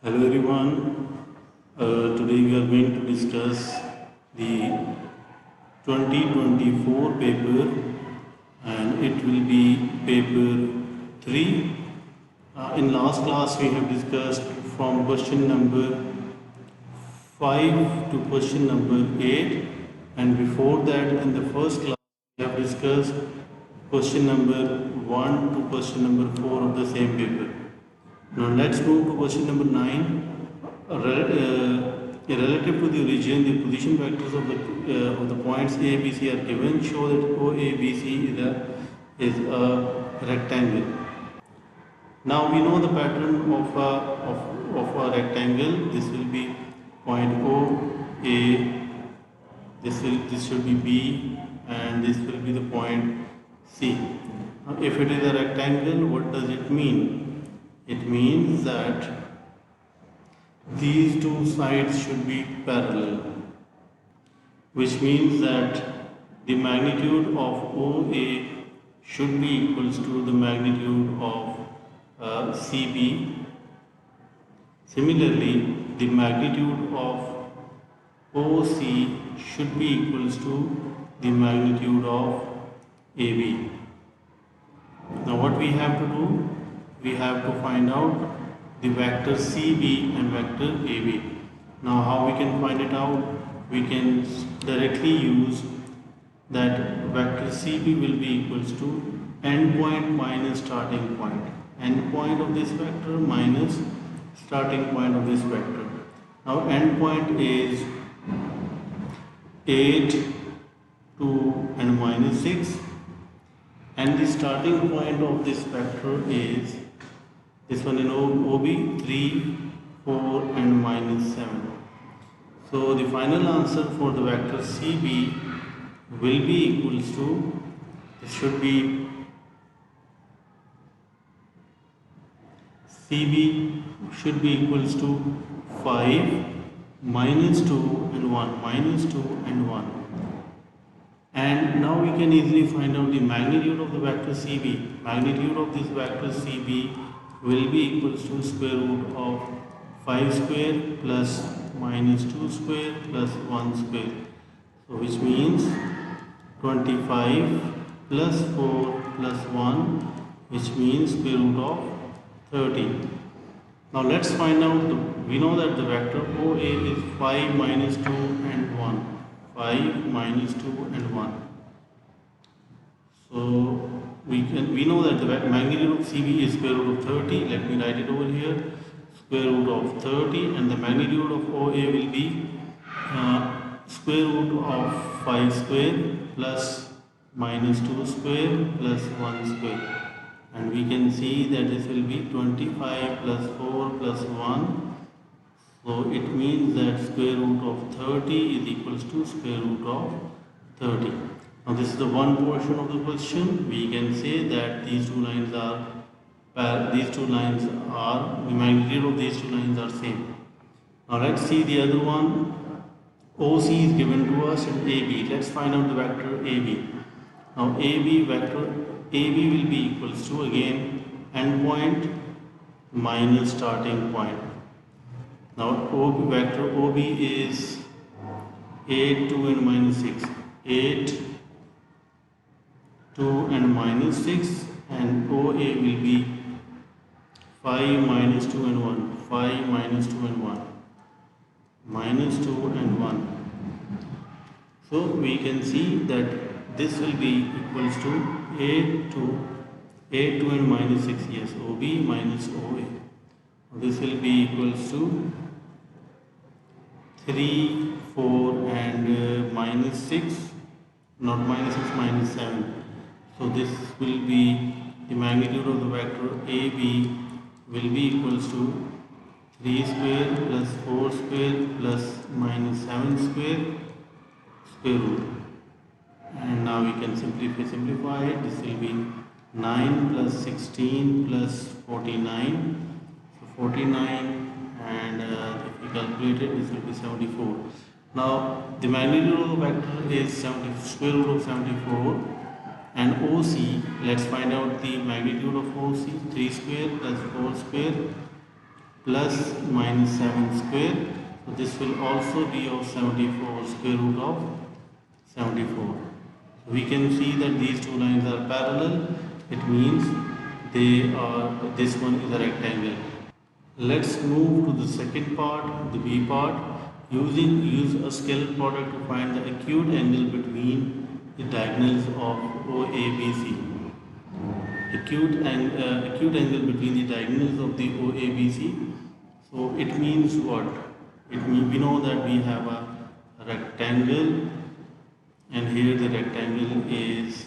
Hello everyone. Today we are going to discuss the 2024 paper and it will be paper 3. In last class we have discussed from question number 5 to question number 8, and before that in the first class we have discussed question number 1 to question number 4 of the same paper. Now let's move to question number 9. Relative to the origin, the position vectors of the points A, B, C are given. Show that OABC is a rectangle. Now we know the pattern of a rectangle. This will be point O, A. This should be B, and this will be the point C. Now, if it is a rectangle, what does it mean? It means that these two sides should be parallel, which means that the magnitude of OA should be equals to the magnitude of CB. Similarly, the magnitude of OC should be equals to the magnitude of AB. Now what we have to do? We have to find out the vector CB and vector AB. Now how we can find it out? We can directly use that vector CB will be equals to endpoint minus starting point. Endpoint of this vector minus starting point of this vector. Now endpoint is 8, 2 and minus 6, and the starting point of this vector is this one in OB 3, 4 and minus 7. So the final answer for the vector CB will be equals to, this should be CB should be equals to 5 minus 2 and 1, minus 2 and 1. And now we can easily find out the magnitude of the vector CB. Magnitude of this vector CB will be equals to square root of 5 square plus minus 2 square plus 1 square. So which means 25 plus 4 plus 1, which means square root of 30. Now let's find out, we know that the vector OA is 5 minus 2 and 1. 5 minus 2 and 1. So we know that the magnitude of CB is square root of 30. Let me write it over here. Square root of 30, and the magnitude of OA will be square root of 5 square plus minus 2 square plus 1 square. And we can see that this will be 25 plus 4 plus 1. So it means that square root of 30 is equals to square root of 30. Now this is the one portion of the question. We can say that these two lines are the magnitude of these two lines are same. Now let's see the other one. OC is given to us and AB. Let's find out the vector AB. Now AB will be equals to, again, endpoint minus starting point. Now vector OB is 8, 2 and minus 6. 8, 2 and minus 6, and OA will be 5 minus 2 and 1. 5 minus 2 and 1. Minus 2 and 1. So we can see that this will be equals to 8, 2 and minus 6. Yes, OB minus OA. This will be equals to 3, 4 and minus 6, not minus 6, minus 7. So this will be the magnitude of the vector AB will be equals to 3 square plus 4 square plus minus 7 square square root. And now we can simplify it. This will be 9 plus 16 plus 49. So 49, and if we calculate it, this will be 74. Now the magnitude of the vector is square root of 74, and OC, let's find out the magnitude of OC. 3 square plus 4 square plus minus 7 square. So this will also be of 74, square root of 74. We can see that these two lines are parallel. It means this one is a rectangle. Let's move to the second part, the B part. Use a scalar product to find the acute angle between the diagonals of OABC. Acute angle between the diagonals of the OABC. So it means what? It means we know that we have a rectangle, and here the rectangle is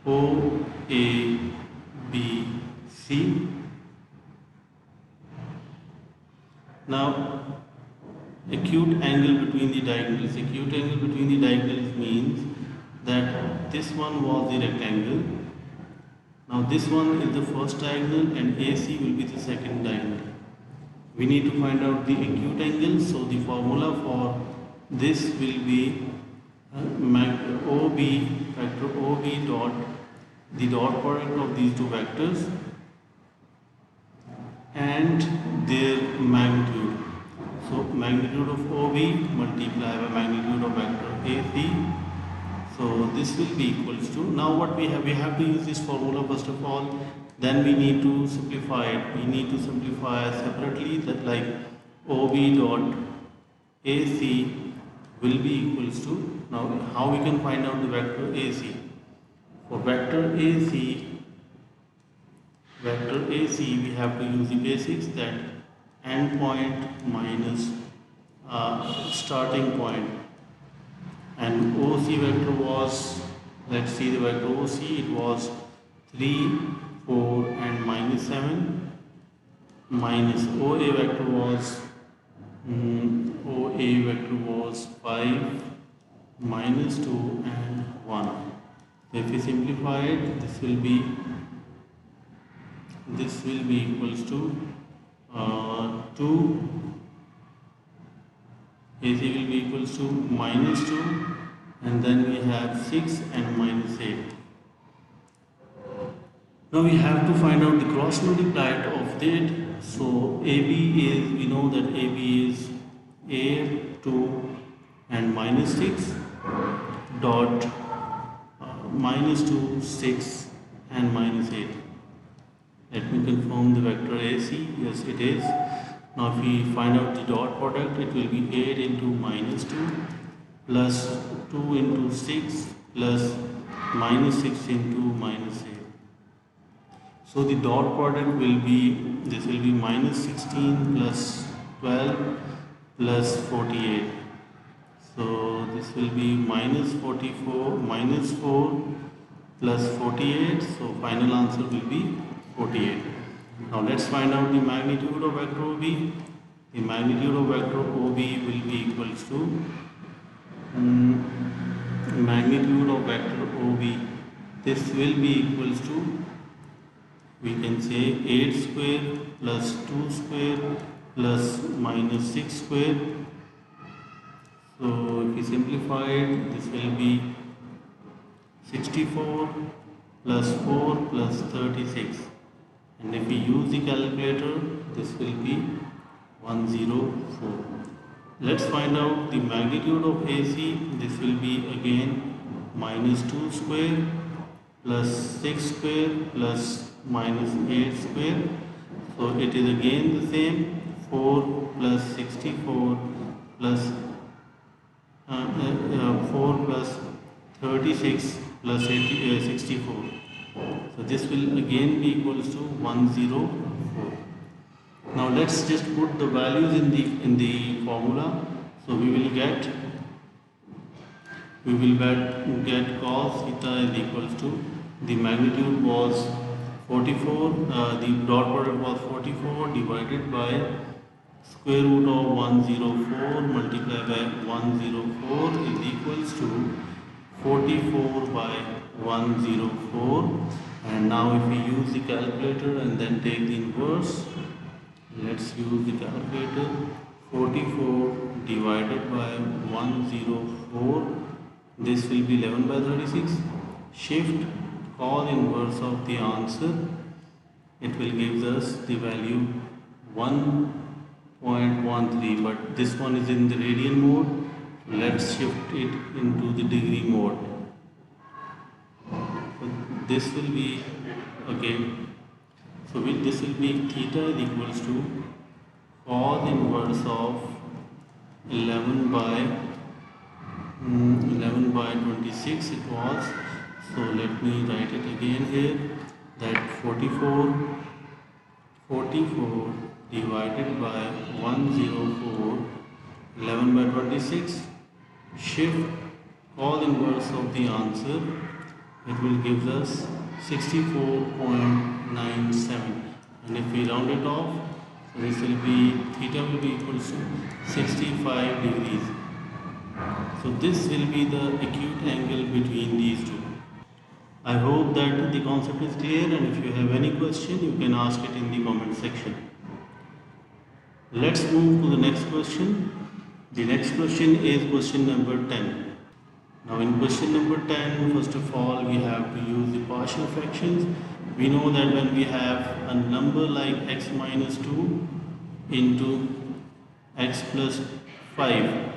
OABC. Now, acute angle between the diagonals. Acute angle between the diagonals means that this one was the rectangle. Now this one is the first diagonal and AC will be the second diagonal. We need to find out the acute angle. So the formula for this will be OB, factor OB dot, the dot product of these two vectors and their magnitude. So magnitude of OB multiplied by magnitude of vector AC. So this will be equals to, now what we have to use this formula first of all, then we need to simplify it. We need to simplify separately, that like OB dot AC will be equals to, now how we can find out the vector AC. For vector AC we have to use the basics, that end point minus starting point, and OC vector was, let's see the vector OC, it was 3, 4 and minus 7, minus OA vector was 5, minus 2 and 1. So if we simplify it, this will be equals to 2, AC will be equals to minus 2, and then we have 6 and minus 8. Now we have to find out the cross multiplied of that. So AB is, we know that AB is 8, 2 and minus 6 dot minus 2, 6 and minus 8. Let me confirm the vector AC. Yes, it is. Now if we find out the dot product, it will be 8 into minus 2 plus 2 into 6 plus minus 6 into minus 8. So the dot product will be, this will be minus 16 plus 12 plus 48. So this will be minus 44, minus 4 plus 48. So final answer will be 48. Now let's find out the magnitude of vector OB. The magnitude of vector OB will be equals to magnitude of vector OB. This will be equals to, we can say 8 square plus 2 square plus minus 6 square. So if we simplify it, this will be 64 plus 4 plus 36. And if we use the calculator, this will be 104. Let's find out the magnitude of AC. This will be again minus 2 square plus 6 square plus minus 8 square. So it is again the same, 4 plus 64 plus 4 plus 36 plus 64. So this will again be equals to 104. Now let's just put the values in the formula. So we will get cos theta is equals to, the magnitude was 44, the dot product was 44 divided by square root of 104 multiplied by 104 is equals to 44 by 104. And now if we use the calculator and then take the inverse, let's use the calculator. 44 divided by 104, this will be 11 by 36. Shift cos inverse of the answer, it will give us the value 1.13, but this one is in the radian mode. Let's shift it into the degree mode. So this will be okay. So this will be theta is equals to cos inverse of 11 by 26 it was. So let me write it again here, that 44 divided by 104, 11 by 26, shift cos inverse of the answer, it will give us 64.97, and if we round it off, so this will be theta will be equal to 65 degrees. So this will be the acute angle between these two. I hope that the concept is clear, and if you have any question you can ask it in the comment section. Let's move to the next question. The next question is question number 10. Now in question number 10, first of all we have to use the partial fractions. We know that when we have a number like x minus 2 into x plus 5,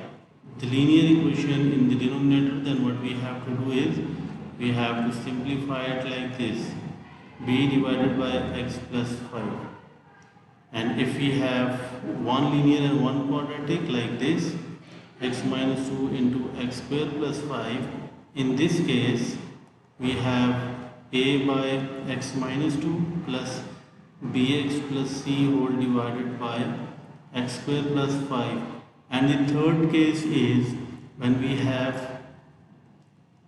the linear equation in the denominator, then what we have to do is we have to simplify it like this: b divided by x plus 5. And if we have one linear and one quadratic like this, x minus 2 into x square plus 5, in this case we have a by x minus 2 plus bx plus c whole divided by x square plus 5. And the third case is when we have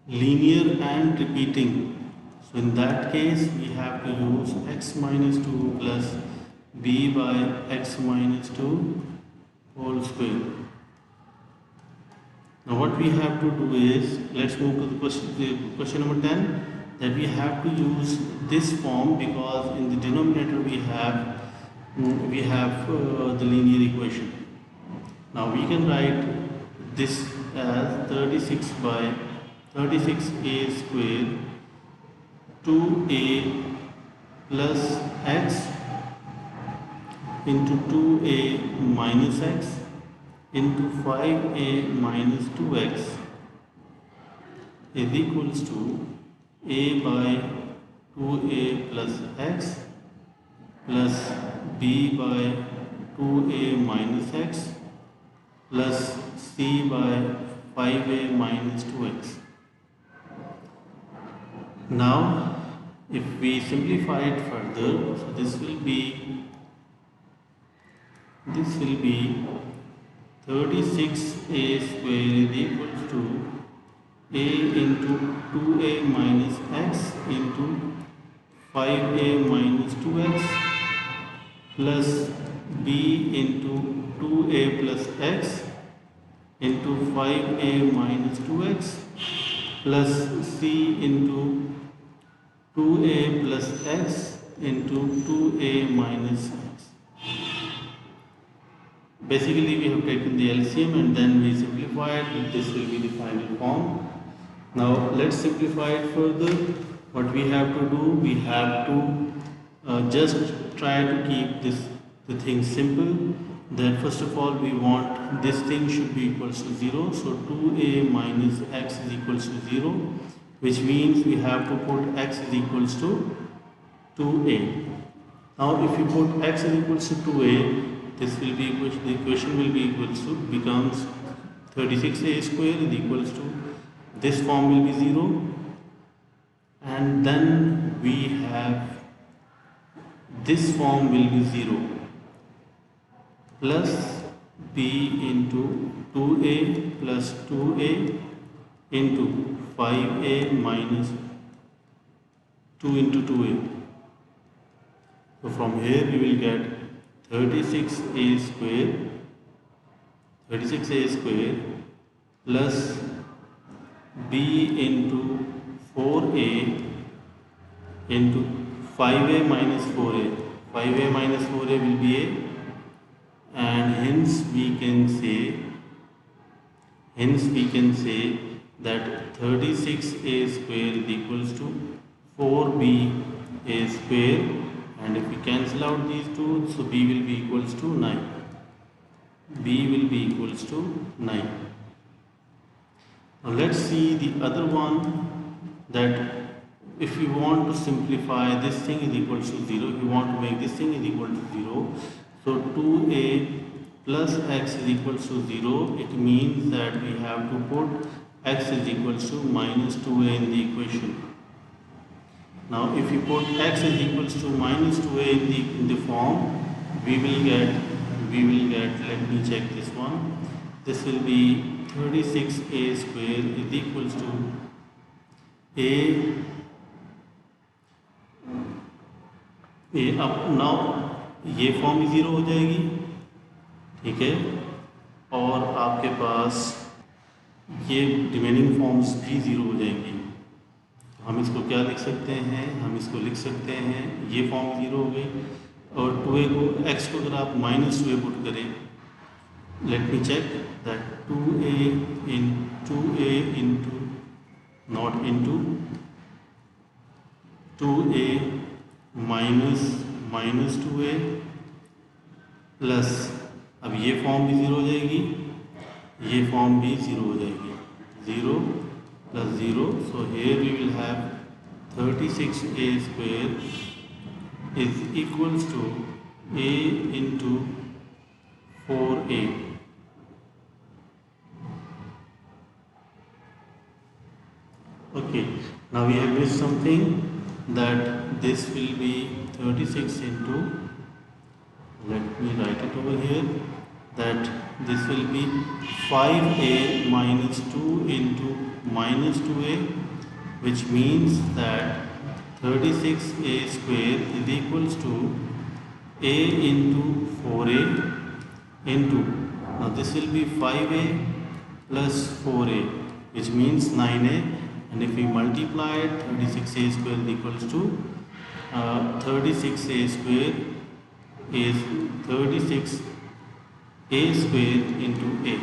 linear and repeating. So in that case we have to use x minus 2 plus b by x minus 2 whole square. Now what we have to do is, let's move to the question number 10, that we have to use this form because in the denominator we have the linear equation. Now we can write this as 36a square 2a plus x into 2a minus x into 5a minus 2x is equals to a by 2a plus x plus b by 2a minus x plus c by 5a minus 2x. Now if we simplify it further, so this will be 36a square is equals to a into 2a minus x into 5a minus 2x plus b into 2a plus x into 5a minus 2x plus c into 2a plus x into 2a minus x. Basically we have taken the LCM and then we simplified. This will be the final form. Now let's simplify it further. What we have to do, we have to just try to keep the thing simple. That first of all we want this thing should be equals to 0. So 2a minus x is equals to 0, which means we have to put x is equals to 2a. Now if you put x is equals to 2a, this will be the equation will be equals to becomes 36a square is equals to, this form will be 0, and then we have this form will be 0 plus b into 2a plus 2a into 5a minus 2 into 2a. So from here we will get 36a square plus b into 4a into 5a minus 4a. 5a minus 4a will be a, and hence we can say that 36a square is equals to 4b a square, and if we cancel out these two, so b will be equals to 9. b will be equals to 9. Now let's see the other one, that if you want to simplify this thing is equal to 0, if you want to make this thing is equal to 0, so 2a plus x is equal to 0, it means that we have to put x is equal to minus 2a in the equation. Now if you put x is equal to minus 2a in the form, we will get, let me check this one, this will be 36a square is equals to a अब now ये form भी zero हो जाएगी, ठीक है, और आपके पास ये रिमेनिंग फॉर्म्स भी ज़ीरो हो जाएंगी। तो हम इसको क्या लिख सकते हैं, हम इसको लिख सकते हैं, ये फॉर्म ज़ीरो हो गई, और 2a को x को अगर आप माइनस 2a पुट करें, let me check that 2a into not into 2a minus 2a plus, अब ये फॉर्म भी ज़ीरो हो जाएगी, ये फॉर्म भी ज़ीरो हो जाएगी, 0 plus 0, so here we will have 36a square is equals to a into 4a. Okay, now we have missed something, that this will be 36 into, let me write it over here, that this will be 5a minus 2 into minus 2a, which means that 36a square is equals to a into 4a into, now this will be 5a plus 4a, which means 9a, and if we multiply it, 36a square is equals to 36a square is 36a square into a.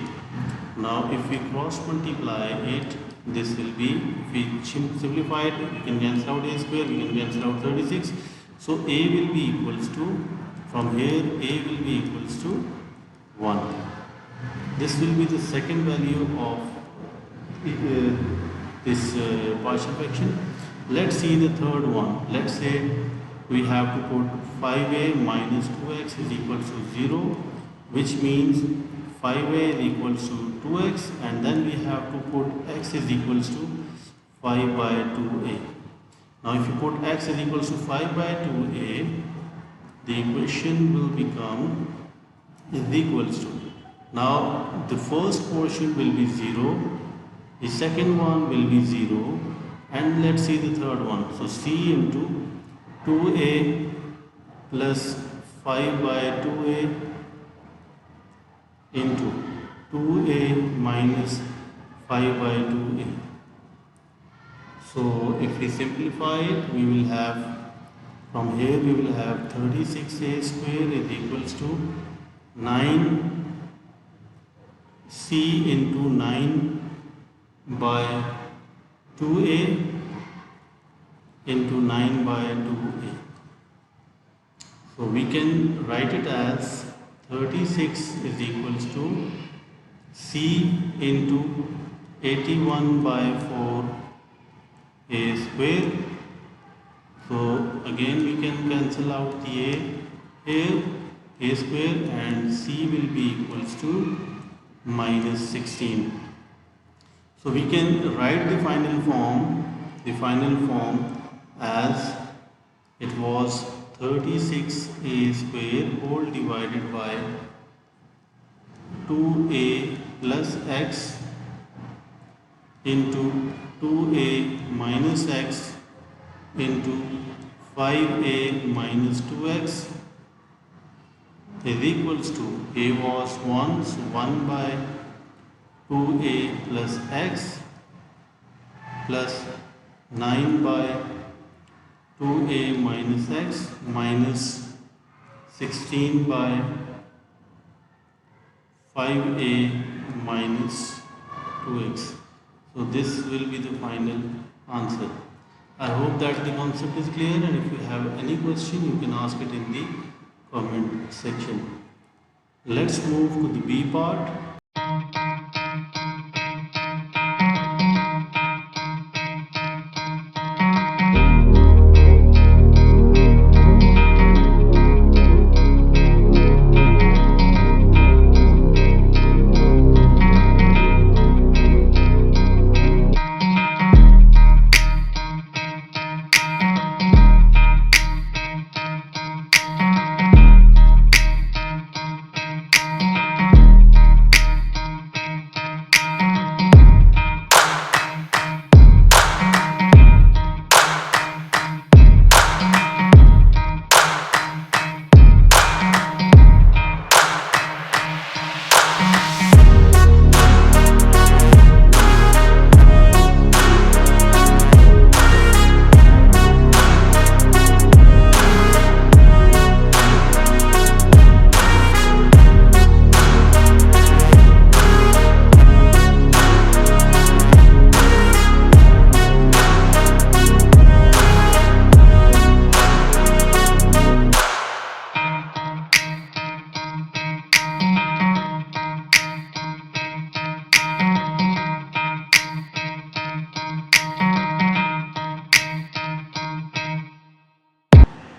Now if we cross multiply it, this will be, if we simplify it, we can cancel out a square, we can cancel out 36, so a will be equals to, from here a will be equals to 1. This will be the second value of this partial fraction. Let's see the third one. Let's say we have to put 5a minus 2x is equal to 0, which means 5a is equals to 2x, and then we have to put x is equals to 5 by 2a. Now if you put x is equals to 5 by 2a, the equation will become is equals to, now the first portion will be 0, the second one will be 0, and let's see the third one. So c into 2a plus 5 by 2a into 2a minus 5 by 2a. So if we simplify it, we will have, from here we will have 36a square is equals to 9c into 9 by 2a into 9 by 2a. So we can write it as 36 is equals to c into 81 by 4 a square. So again we can cancel out the a here, a square, and c will be equals to minus 16. So we can write the final form as it was 36a square whole divided by 2a plus x into 2a minus x into 5a minus 2x is equals to, a was 1, so 1 by 2a plus x plus 9 by 2a minus x minus 16 by 5a minus 2x. So this will be the final answer. I hope that the concept is clear, and if you have any question you can ask it in the comment section. Let's move to the B part.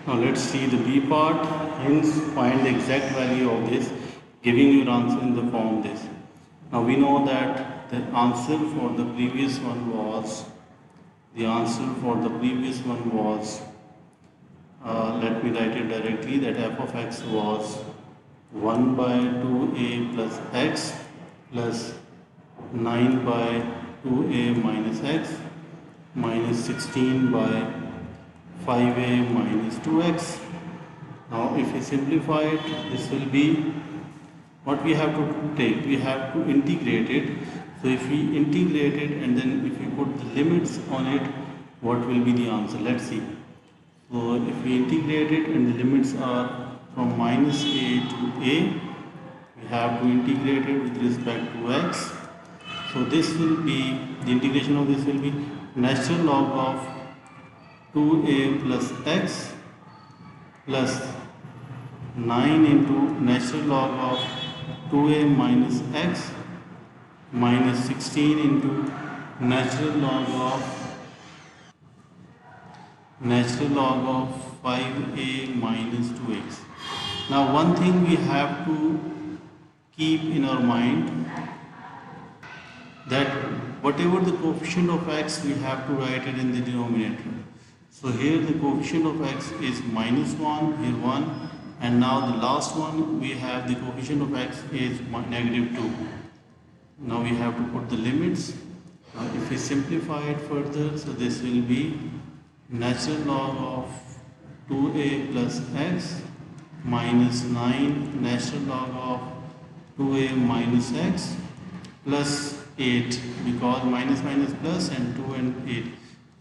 Now let's see the B part. Hence find the exact value of this, giving your answer in the form this. Now we know that the answer for the previous one was let me write it directly, that f of x was 1 by 2a plus x plus 9 by 2a minus x minus 16 by 5a minus 2x. Now if we simplify it, this will be what we have to take. We have to integrate it. So if we integrate it and then if we put the limits on it, what will be the answer? Let's see. So if we integrate it and the limits are from minus a to a, we have to integrate it with respect to x. So this will be, the integration of this will be natural log of 2a plus x plus 9 into natural log of 2a minus x minus 16 into natural log of 5a minus 2x. Now one thing we have to keep in our mind, that whatever the coefficient of x, we have to write it in the denominator. So here the coefficient of x is minus 1, here 1, and now the last one we have the coefficient of x is negative 2. Now we have to put the limits. Now if we simplify it further, so this will be natural log of 2a plus x minus 9 natural log of 2a minus x plus 8, because minus minus plus and 2 and 8.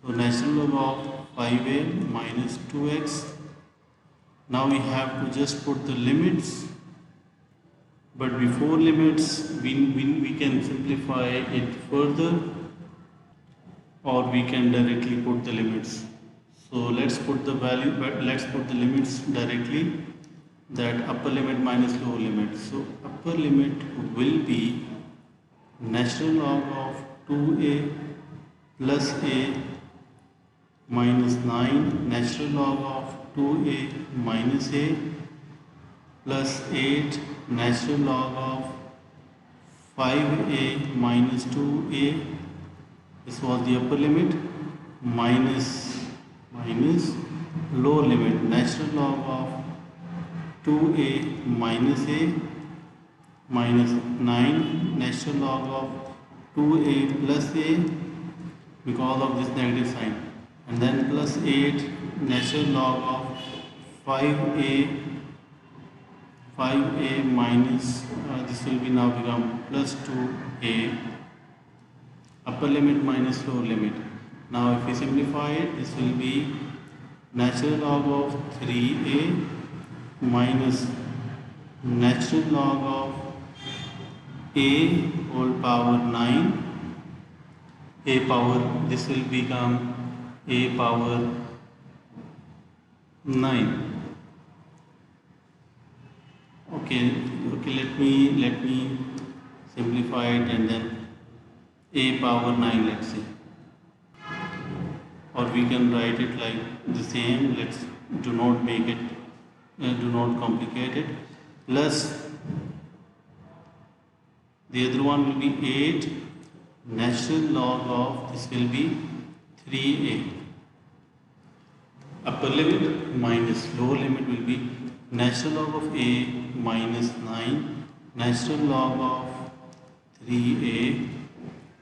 So natural log of 5a minus 2x. Now we have to just put the limits, but before limits we can simplify it further, or we can directly put the limits. So let's put the value, but let's put the limits directly, that upper limit minus lower limit. So upper limit will be natural log of 2a plus a minus 9 natural log of 2a minus a plus 8 natural log of 5a minus 2a. This was the upper limit, minus lower limit natural log of 2a minus a minus 9 natural log of 2a plus a because of this negative sign, and then plus 8 natural log of 5a minus this will be now become plus 2a, upper limit minus lower limit. Now if we simplify it, this will be natural log of 3a minus natural log of a whole power 9, a power, this will become a power 9. Okay, let me simplify it, and then a power 9, let's say, or we can write it like the same. Let's do not make it do not complicate it. Plus the other one will be 8 natural log of, this will be 3a. Upper limit minus lower limit will be natural log of a minus 9 natural log of 3a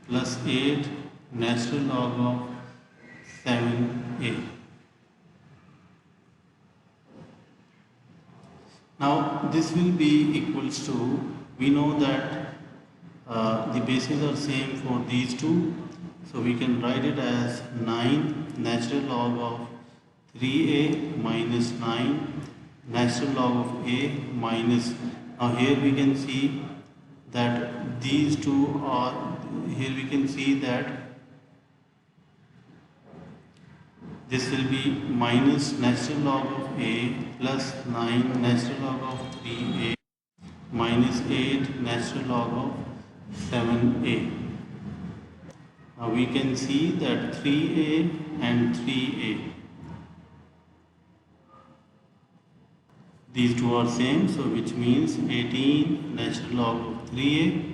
plus 8 natural log of 7a. Now this will be equals to, we know that the bases are same for these two, so we can write it as 9 natural log of 3a minus 9 natural log of a minus, now here we can see that these two are, here we can see that this will be minus natural log of a plus 9 natural log of 3a minus 8 natural log of 7a. Now we can see that 3a and 3a, these two are same, so which means 18 natural log of 3a,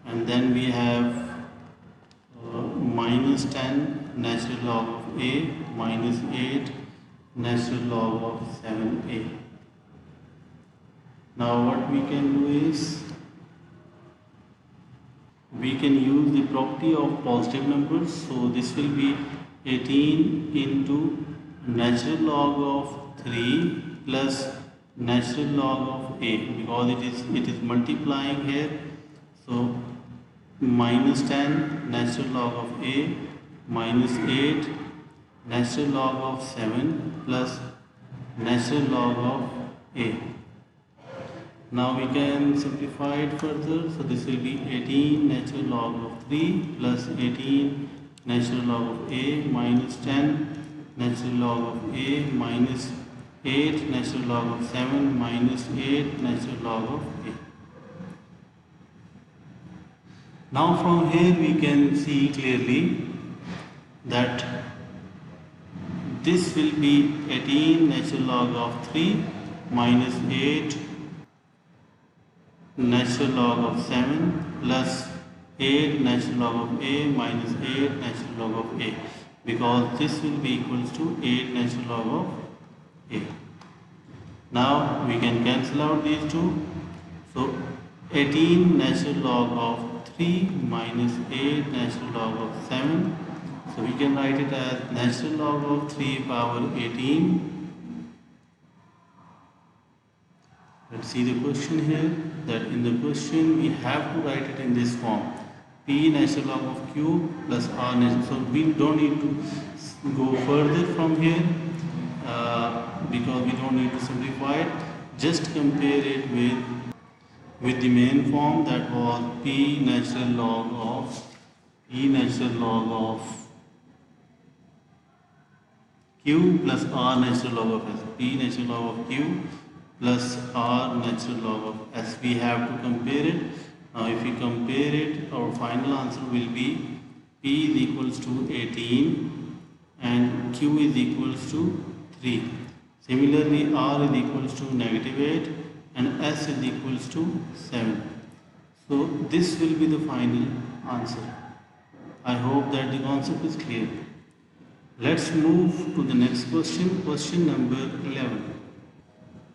and then we have minus 10 natural log of a minus 8 natural log of 7a. Now what we can do is, we can use the property of positive numbers, so this will be 18 into natural log of 3 plus natural log of a, because it is multiplying here, so minus 10 natural log of a minus 8 natural log of 7 plus natural log of a. Now we can simplify it further, so this will be 18 natural log of 3 plus 18 natural log of a minus 10 natural log of a minus 8 natural log of 7 minus 8 natural log of a. Now from here we can see clearly that this will be 18 natural log of 3 minus 8 natural log of 7 plus 8 natural log of a minus 8 natural log of a, because this will be equals to 8 natural log of a. Now we can cancel out these two, so 18 natural log of 3 minus 8 natural log of 7, so we can write it as natural log of 3 power 18. Let's see the question here, that in the question we have to write it in this form, p natural log of q plus r natural. So we don't need to go further from here because we don't need to simplify it. Just compare it with the main form, that was p natural log of q plus r natural log of s. P natural log of q plus r natural log of s. We have to compare it. Now if we compare it, our final answer will be p is equals to 18 and q is equals to 3. Similarly, r is equals to -8 and s is equals to 7. So this will be the final answer. I hope that the concept is clear. Let's move to the next question, question number 11.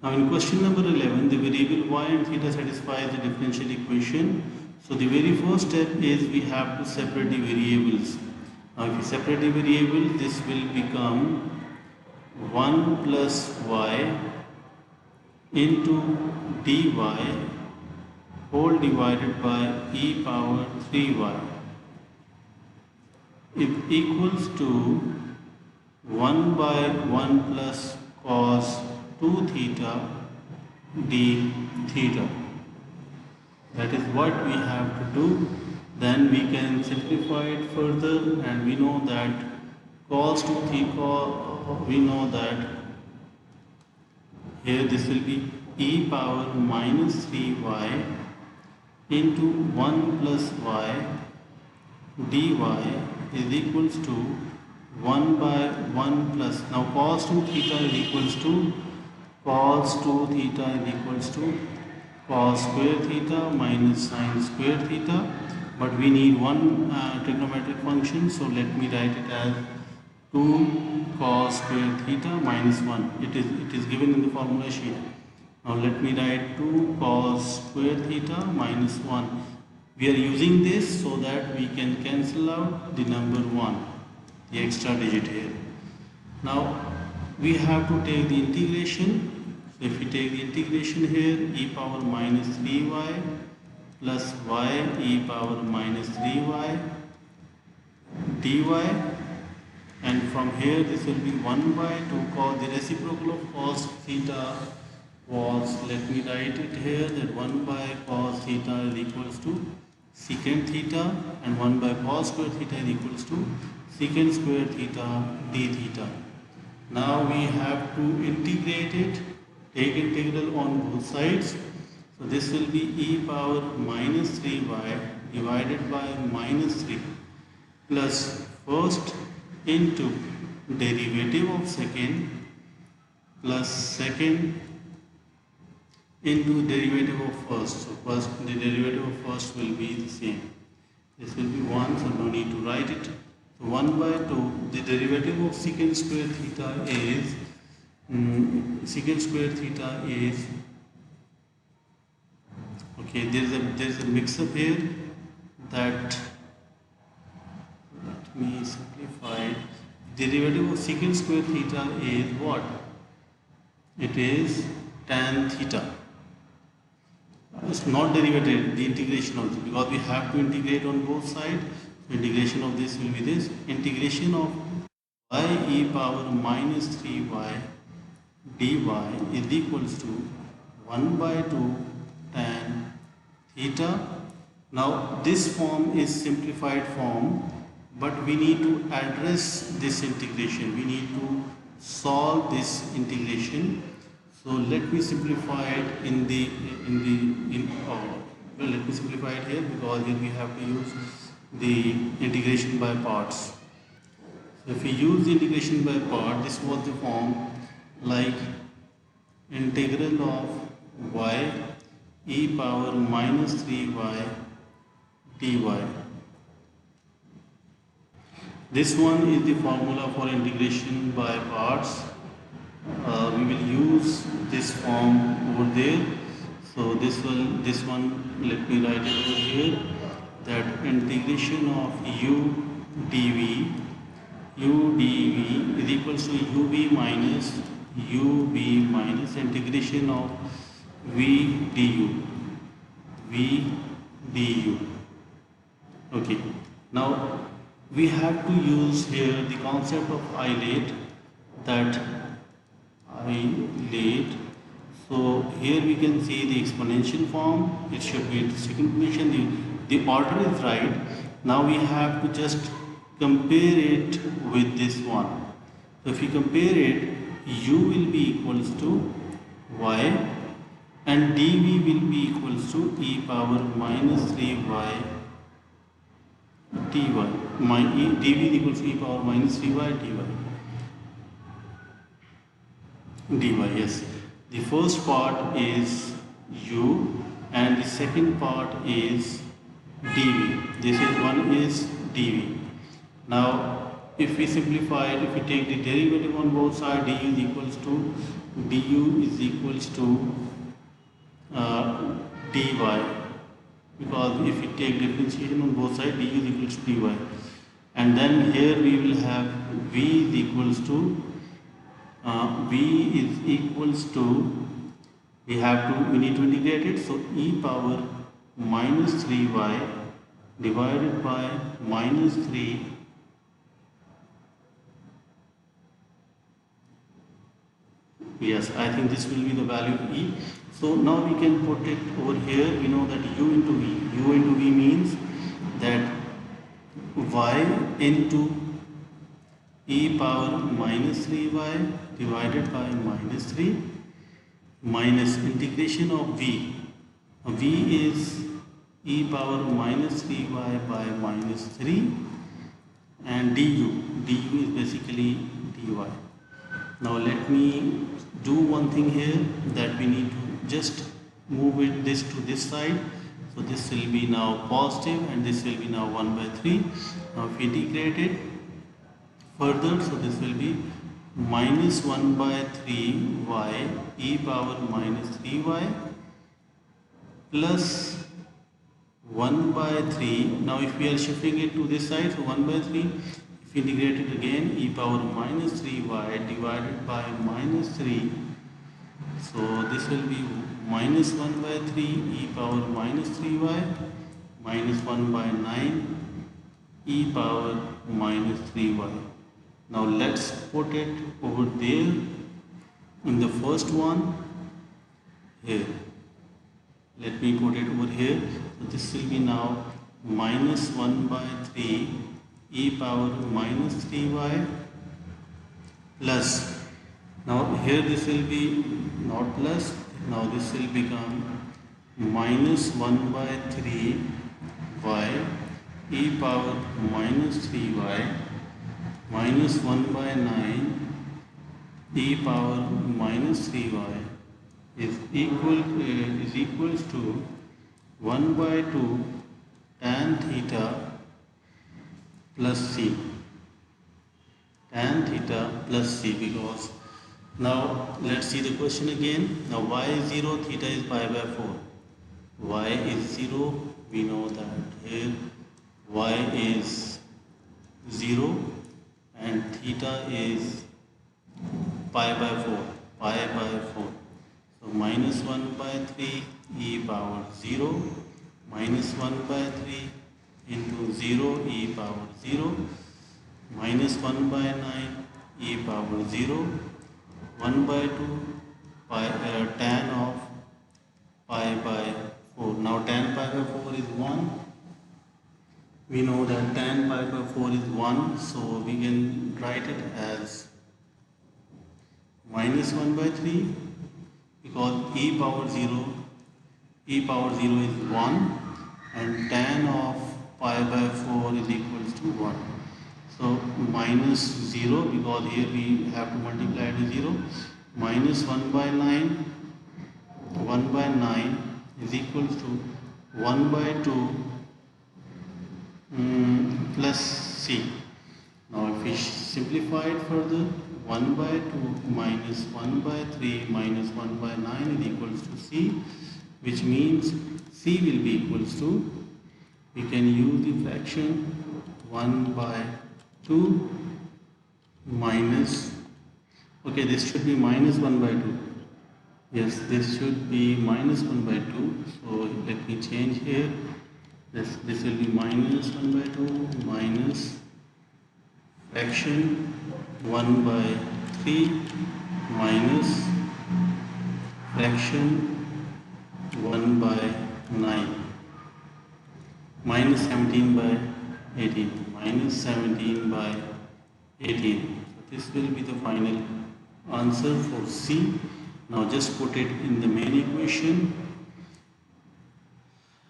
Now in question number 11, the variable y and theta satisfies the differential equation. So the very first step is we have to separate the variables. Now if we separate the variable, this will become 1 plus y into dy whole divided by e power 3y is equals to 1 by 1 plus cos 2 theta d theta. That is what we have to do. Then we can simplify it further, and we know that cos 2 theta, we know that here this will be e power minus 3y into 1 plus y dy is equals to 1 by 1 plus, now cos 2 theta is equals to cos 2 theta is equals to cos square theta minus sin square theta, but we need one trigonometric function, so let me write it as 2 cos square theta minus 1. It is given in the formula sheet. Now let me write 2 cos square theta minus 1. We are using this so that we can cancel out the number 1, the extra digit here. Now we have to take the integration. So if we take the integration here, e power minus 3y plus y e power minus 3y dy, and from here this will be 1 by 2 cos, the reciprocal of cos theta was, let me write it here, that 1 by cos theta is equals to secant theta, and 1 by cos square theta is equals to secant square theta d theta. Now we have to integrate it, take integral on both sides. So this will be e power minus 3y divided by minus 3 plus first into derivative of second plus second into derivative of first. So first, the derivative of first will be the same. This will be 1, so no need to write it. So 1 by 2, the derivative of secant square theta is secant square theta is, okay, there is a mix up here, that, let me simplify it. Derivative of secant square theta is what? It is tan theta. It's not derivative, the integration of this, because we have to integrate on both sides. So integration of this will be this, integration of y e power minus 3y dy is equals to 1 by 2 tan theta. Now this form is simplified form, but we need to address this integration, we need to solve this integration. So let me simplify it let me simplify it here, because here we have to use the integration by parts. So if we use the integration by part, this was the form like integral of y e power minus 3y dy. This one is the formula for integration by parts. We will use this form over there. So this one, let me write it over here, that integration of u dv is equals to ub minus integration of v du. Okay, now we have to use here the concept of isolate, that isolate. So here we can see the exponential form, it should be the second position, the order is right. Now we have to just compare it with this one. So if we compare it, u will be equals to y and dv will be equals to e power minus 3y dy. Dv is equals to e power minus 3y dy. Yes, the first part is u and the second part is dv. This is one is dv. Now if we simplify it, if we take the derivative on both sides, du is equals to dy, because if we take differentiation on both sides, du is equals to dy, and then here we will have v is equals to we need to integrate it, so e power minus 3y divided by minus 3 yes, I think this will be the value of e. So now we can put it over here. We know that u into v means that y into e power minus 3y divided by minus 3 minus integration of v. V is e power minus 3y by minus 3 and du is basically dy. Now let me do one thing here, that we need to just move this to this side. So this will be now positive and this will be now 1 by 3. Now if we integrate it further, so this will be minus 1 by 3y e power minus 3y plus 1 by 3. Now if we are shifting it to this side, so 1 by 3, if we integrate it again, e power minus 3y divided by minus 3. So this will be minus 1 by 3 e power minus 3y minus 1 by 9 e power minus 3y. Now let's put it over there in the first one here. Let me put it over here. So this will be now minus 1 by 3 e power minus 3y plus, now here this will be not plus, now this will become minus 1 by 3 y e power minus 3y minus 1 by 9 e power minus 3y is equals to 1 by 2 tan theta plus c. Tan theta plus c, because now let's see the question again. Now y is 0, theta is pi by 4. Y is 0, we know that here y is 0 and theta is pi by 4. So minus 1 by 3 e power 0 minus 1 by 3 into 0 e power 0 minus 1 by 9 e power 0 1 by 2 tan of pi by 4. Now tan pi by 4 is 1. We know that tan pi by 4 is 1, so we can write it as minus 1 by 3, because e power 0 is 1 and tan of pi by 4 is equals to 1. So minus 0, because here we have to multiply it with 0, minus 1 by 9 is equals to 1 by 2 plus c. Now if we simplify it further, 1 by 2 minus 1 by 3 minus 1 by 9 is equals to c, which means c will be equals to, we can use the fraction 1 by 2 minus, okay, this should be minus 1 by 2. Yes, this should be minus 1 by 2. So let me change here. This will be minus 1 by 2 minus fraction 1 by 3 minus fraction 1 by 9 minus 17 by 18 minus 17 by 18. So this will be the final answer for C. Now just put it in the main equation.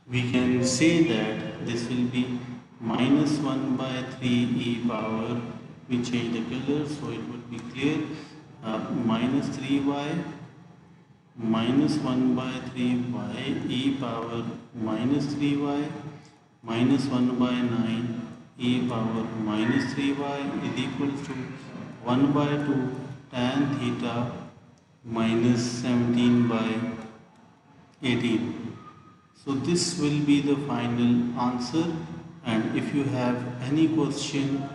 We can say that this will be minus 1 by 3 e power, we change the color so it would be clear, minus 3y minus 1 by 3y e power minus 3y minus 1 by 9 e power minus 3y is equals to 1 by 2 tan theta minus 17 by 18. So this will be the final answer, and if you have any question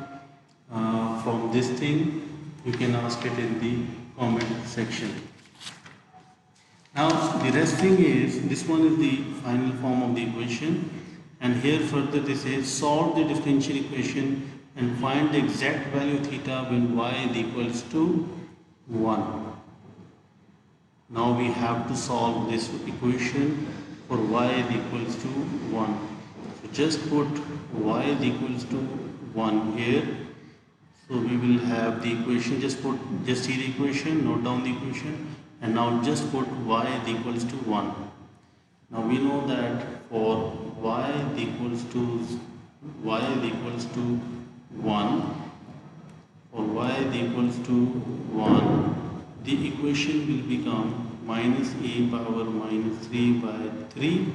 from this thing, you can ask it in the comment section. Now the rest thing is, this one is the final form of the equation, and here further this says solve the differential equation and find the exact value of theta when y is equals to 1. Now we have to solve this equation for y is equals to 1. So just put y is equals to 1 here. So we will have the equation, just see the equation, note down the equation, and now just put y is equals to 1. Now we know that for y is equals to 1, for y is equals to 1, the equation will become minus e power minus 3 by 3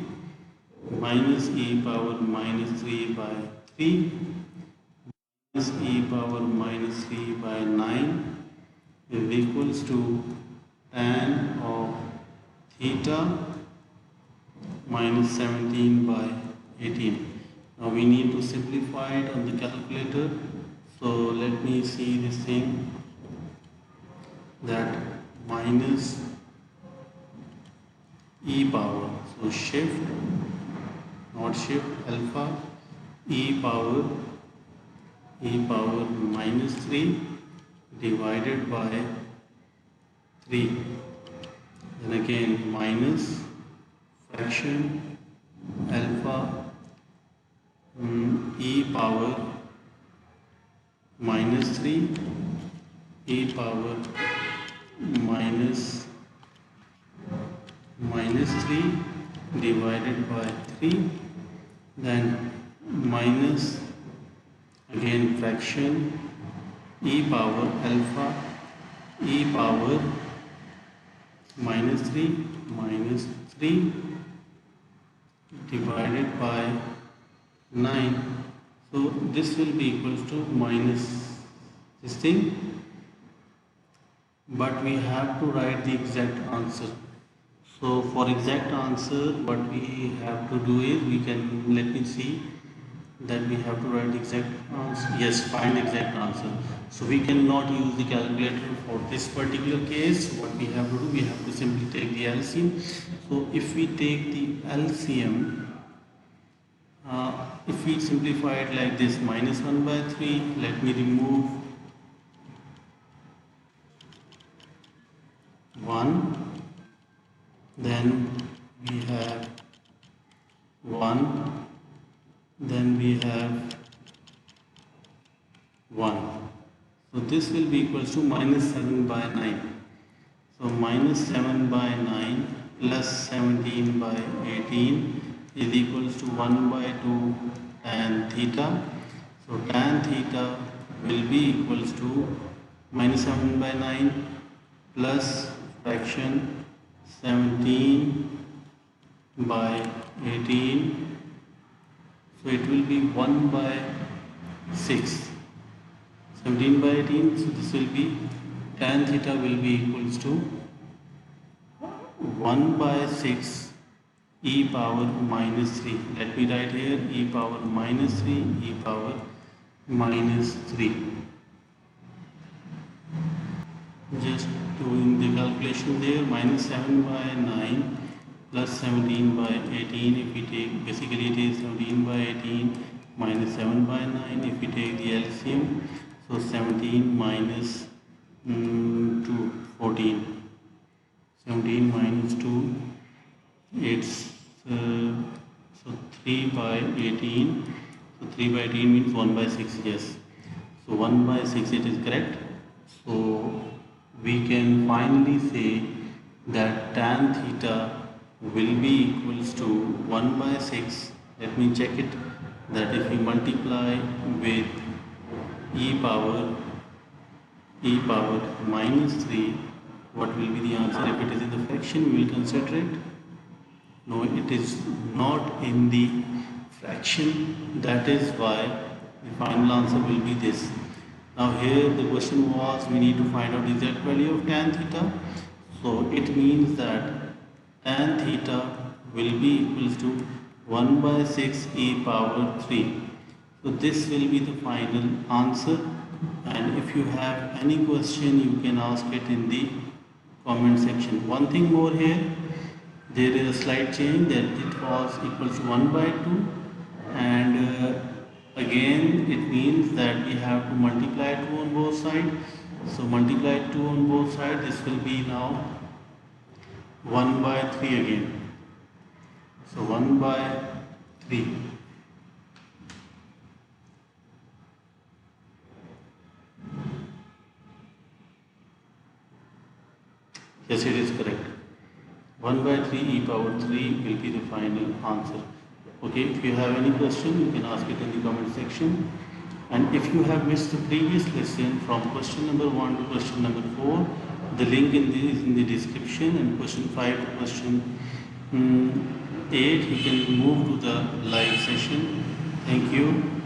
minus e power minus 3 by 3 minus e power minus 3 by 9 is equals to tan of theta minus 17 by 18. Now we need to simplify it on the calculator. So let me see this thing, that minus e power, so shift, not shift, alpha, e power minus 3 divided by 3, then again minus fraction alpha e power minus 3 e power minus 3 divided by 3, then minus again fraction e power alpha e power minus 3 divided by 9. So this will be equals to minus this thing, but we have to write the exact answer. So for exact answer, what we have to do is, we can, let me see, that we have to write the exact answer. Yes, find exact answer. So we cannot use the calculator for this particular case. What we have to do, we have to simply take the LCM. So if we take the LCM, if we simplify it like this, minus 1 by 3, let me remove 1, then we have 1, then we have 1. So this will be equals to minus 7 by 9. So minus 7 by 9 plus 17 by 18 is equals to 1 by 2 tan theta. So tan theta will be equals to minus 7 by 9 plus fraction 17 by 18. So it will be 1 by 6. 17 by 18, so this will be tan theta will be equals to 1 by 6 e power minus 3. Let me write here e power minus 3 e power minus 3. Just doing the calculation there, minus 7 by 9 plus 17 by 18. If we take, basically it is 17 by 18 minus 7 by 9. If we take the LCM, so 17 minus 2, 14. 17 minus 2, it's so 3 by 18. So 3 by 18 means 1 by 6, yes. So 1 by 6, it is correct. So we can finally say that tan theta will be equals to 1 by 6. Let me check it, that if we multiply with e power minus 3, what will be the answer? If it is in the fraction, we will consider it. No, it is not in the fraction. That is why the final answer will be this. Now here the question was, we need to find out the exact value of tan theta. So it means that tan theta will be equals to 1 by 6 e power 3. So this will be the final answer. And if you have any question, you can ask it in the comment section. One thing more here, there is a slight change, that it was equals to 1 by 2, and again it means that we have to multiply 2 on both sides. So multiply 2 on both sides, this will be now 1 by 3 again. So 1 by 3. Yes, it is correct. 1 by 3 e power 3 will be the final answer. Okay, if you have any question, you can ask it in the comment section. And if you have missed the previous lesson from question number 1 to question number 4, the link is in the description, and question 5 to question 8, you can move to the live session. Thank you.